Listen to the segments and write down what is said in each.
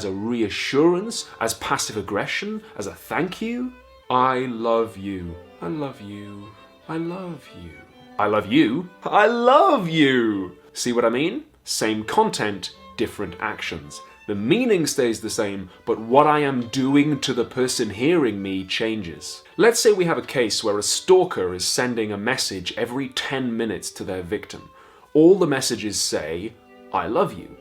as a reassurance, as passive aggression, as a thank you. I love you. I love you. I love you. I love you. I love you. See what I mean? Same content, different actions. The meaning stays the same, but what I am doing to the person hearing me changes. Let's say we have a case where a stalker is sending a message every 10 minutes to their victim. All the messages say, I love you.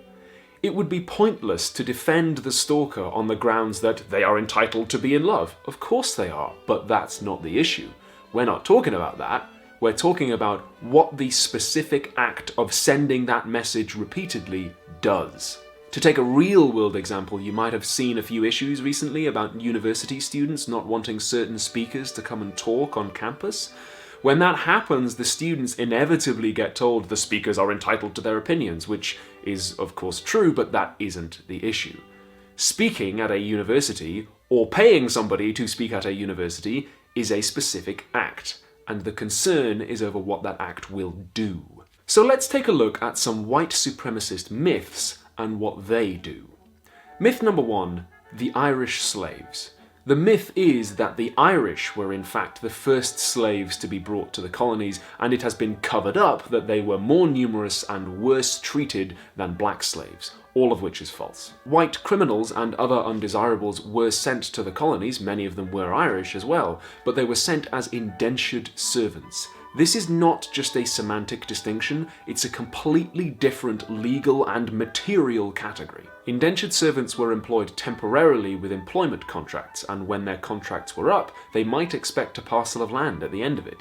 It would be pointless to defend the stalker on the grounds that they are entitled to be in love. Of course they are, but that's not the issue. We're not talking about that. We're talking about what the specific act of sending that message repeatedly does. To take a real-world example, you might have seen a few issues recently about university students not wanting certain speakers to come and talk on campus. When that happens, the students inevitably get told the speakers are entitled to their opinions, which is of course true, but that isn't the issue. Speaking at a university, or paying somebody to speak at a university, is a specific act, and the concern is over what that act will do. So let's take a look at some white supremacist myths and what they do. Myth number 1, the Irish slaves. The myth is that the Irish were in fact the first slaves to be brought to the colonies, and it has been covered up that they were more numerous and worse treated than black slaves, all of which is false. White criminals and other undesirables were sent to the colonies, many of them were Irish as well, but they were sent as indentured servants. This is not just a semantic distinction, it's a completely different legal and material category. Indentured servants were employed temporarily with employment contracts, and when their contracts were up, they might expect a parcel of land at the end of it.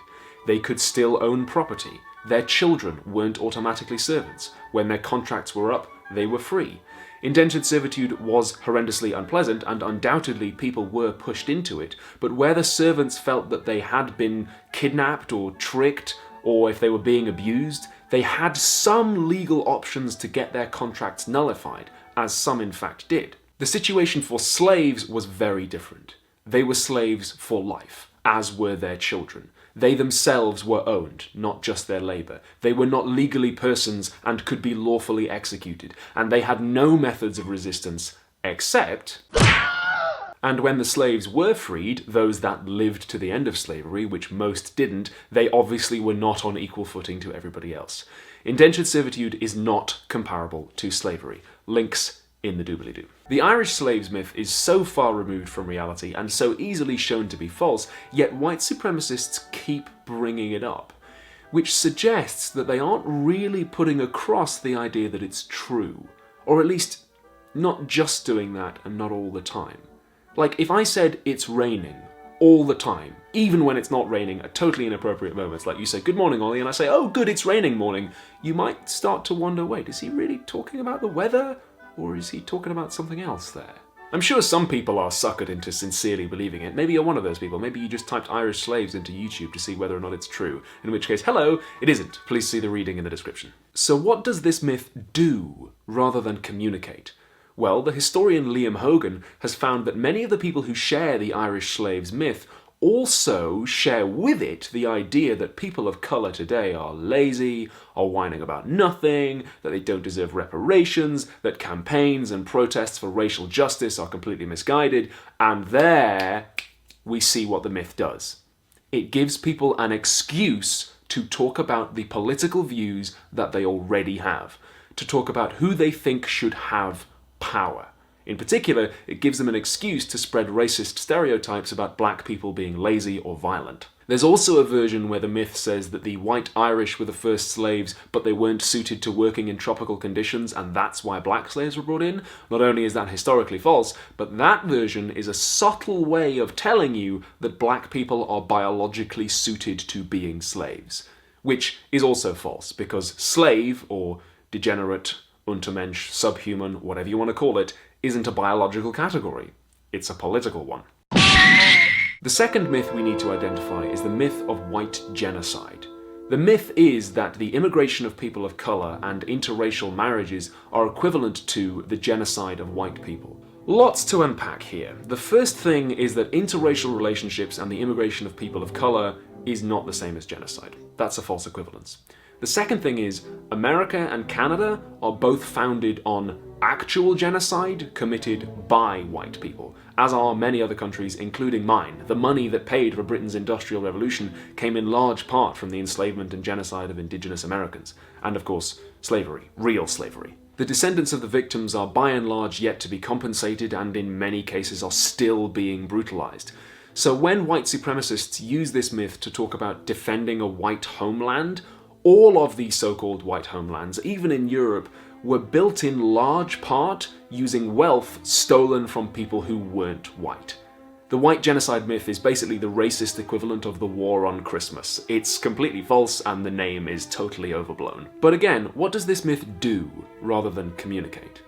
They could still own property. Their children weren't automatically servants. When their contracts were up, they were free. Indentured servitude was horrendously unpleasant, and undoubtedly people were pushed into it, but where the servants felt that they had been kidnapped or tricked, or if they were being abused, they had some legal options to get their contracts nullified, as some in fact did. The situation for slaves was very different. They were slaves for life, as were their children. They themselves were owned, not just their labour. They were not legally persons and could be lawfully executed, and they had no methods of resistance except... And when the slaves were freed, those that lived to the end of slavery, which most didn't, they obviously were not on equal footing to everybody else. Indentured servitude is not comparable to slavery. Links in the doobly-doo. The Irish slaves myth is so far removed from reality and so easily shown to be false, yet white supremacists keep bringing it up, which suggests that they aren't really putting across the idea that it's true, or at least not just doing that and not all the time. Like, if I said it's raining all the time, even when it's not raining at totally inappropriate moments, like you say, good morning, Ollie, and I say, oh good, it's raining morning, you might start to wonder, wait, is he really talking about the weather? Or is he talking about something else there? I'm sure some people are suckered into sincerely believing it. Maybe you're one of those people. Maybe you just typed Irish slaves into YouTube to see whether or not it's true. In which case, hello, it isn't. Please see the reading in the description. So what does this myth do, rather than communicate? Well, the historian Liam Hogan has found that many of the people who share the Irish slaves myth also share with it the idea that people of colour today are lazy, are whining about nothing, that they don't deserve reparations, that campaigns and protests for racial justice are completely misguided, and there we see what the myth does. It gives people an excuse to talk about the political views that they already have, to talk about who they think should have power. In particular, it gives them an excuse to spread racist stereotypes about black people being lazy or violent. There's also a version where the myth says that the white Irish were the first slaves, but they weren't suited to working in tropical conditions, and that's why black slaves were brought in. Not only is that historically false, but that version is a subtle way of telling you that black people are biologically suited to being slaves. Which is also false, because slave, or degenerate, Untermensch, subhuman, whatever you want to call it, isn't a biological category. It's a political one. The second myth we need to identify is the myth of white genocide. The myth is that the immigration of people of colour and interracial marriages are equivalent to the genocide of white people. Lots to unpack here. The first thing is that interracial relationships and the immigration of people of colour is not the same as genocide. That's a false equivalence. The second thing is, America and Canada are both founded on actual genocide committed by white people, as are many other countries, including mine. The money that paid for Britain's Industrial Revolution came in large part from the enslavement and genocide of indigenous Americans, and of course, slavery, real slavery. The descendants of the victims are by and large yet to be compensated and in many cases are still being brutalized. So when white supremacists use this myth to talk about defending a white homeland, all of these so-called white homelands, even in Europe, were built in large part using wealth stolen from people who weren't white. The white genocide myth is basically the racist equivalent of the war on Christmas. It's completely false and the name is totally overblown. But again, what does this myth do rather than communicate?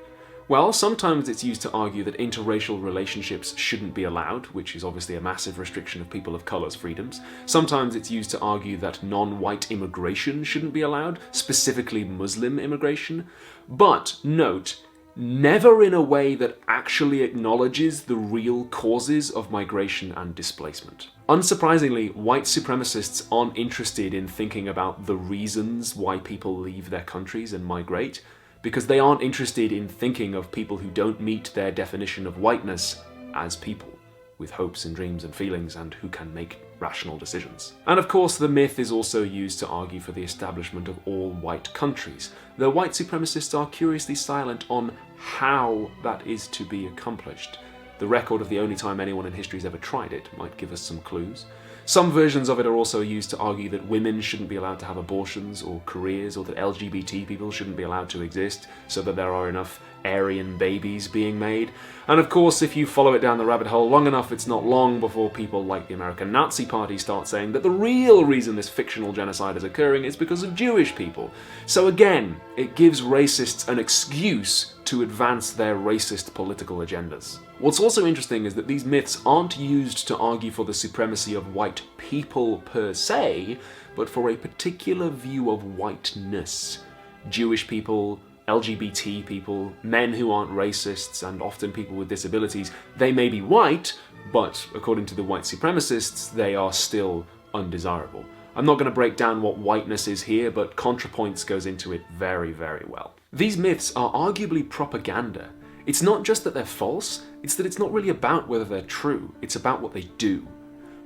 Well, sometimes it's used to argue that interracial relationships shouldn't be allowed, which is obviously a massive restriction of people of colour's freedoms. Sometimes it's used to argue that non-white immigration shouldn't be allowed, specifically Muslim immigration. But note, never in a way that actually acknowledges the real causes of migration and displacement. Unsurprisingly, white supremacists aren't interested in thinking about the reasons why people leave their countries and migrate, because they aren't interested in thinking of people who don't meet their definition of whiteness as people, with hopes and dreams and feelings and who can make rational decisions. And of course, the myth is also used to argue for the establishment of all white countries, though white supremacists are curiously silent on how that is to be accomplished. The record of the only time anyone in history has ever tried it might give us some clues. Some versions of it are also used to argue that women shouldn't be allowed to have abortions or careers, or that LGBT people shouldn't be allowed to exist so that there are enough Aryan babies being made. And of course, if you follow it down the rabbit hole long enough, it's not long before people like the American Nazi Party start saying that the real reason this fictional genocide is occurring is because of Jewish people. So again, it gives racists an excuse to advance their racist political agendas. What's also interesting is that these myths aren't used to argue for the supremacy of white people per se, but for a particular view of whiteness. Jewish people, LGBT people, men who aren't racists, and often people with disabilities, they may be white, but according to the white supremacists, they are still undesirable. I'm not going to break down what whiteness is here, but ContraPoints goes into it very, very well. These myths are arguably propaganda. It's not just that they're false, it's that it's not really about whether they're true, it's about what they do.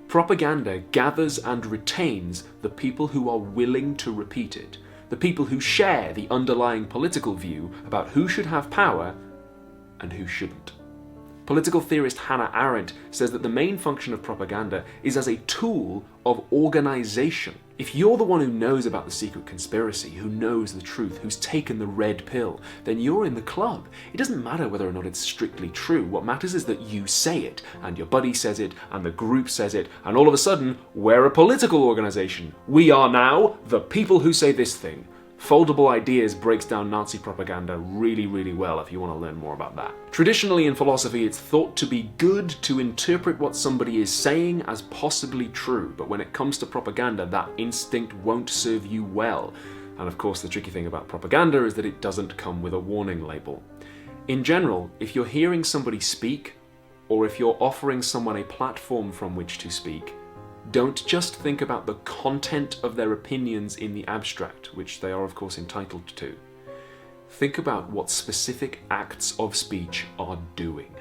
Propaganda gathers and retains the people who are willing to repeat it, the people who share the underlying political view about who should have power and who shouldn't. Political theorist Hannah Arendt says that the main function of propaganda is as a tool of organization. If you're the one who knows about the secret conspiracy, who knows the truth, who's taken the red pill, then you're in the club. It doesn't matter whether or not it's strictly true. What matters is that you say it, and your buddy says it, and the group says it, and all of a sudden, we're a political organization. We are now the people who say this thing. Foldable Ideas breaks down Nazi propaganda really, really well if you want to learn more about that. Traditionally in philosophy, it's thought to be good to interpret what somebody is saying as possibly true, but when it comes to propaganda, that instinct won't serve you well. And of course, the tricky thing about propaganda is that it doesn't come with a warning label. In general, if you're hearing somebody speak, or if you're offering someone a platform from which to speak, don't just think about the content of their opinions in the abstract, which they are of course entitled to. Think about what specific acts of speech are doing.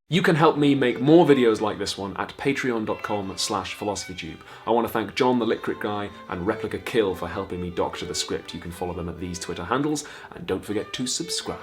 You can help me make more videos like this one at patreon.com/philosophytube. I want to thank John the Lit Crit Guy and Replica Kill for helping me doctor the script. You can follow them at these Twitter handles, and don't forget to subscribe.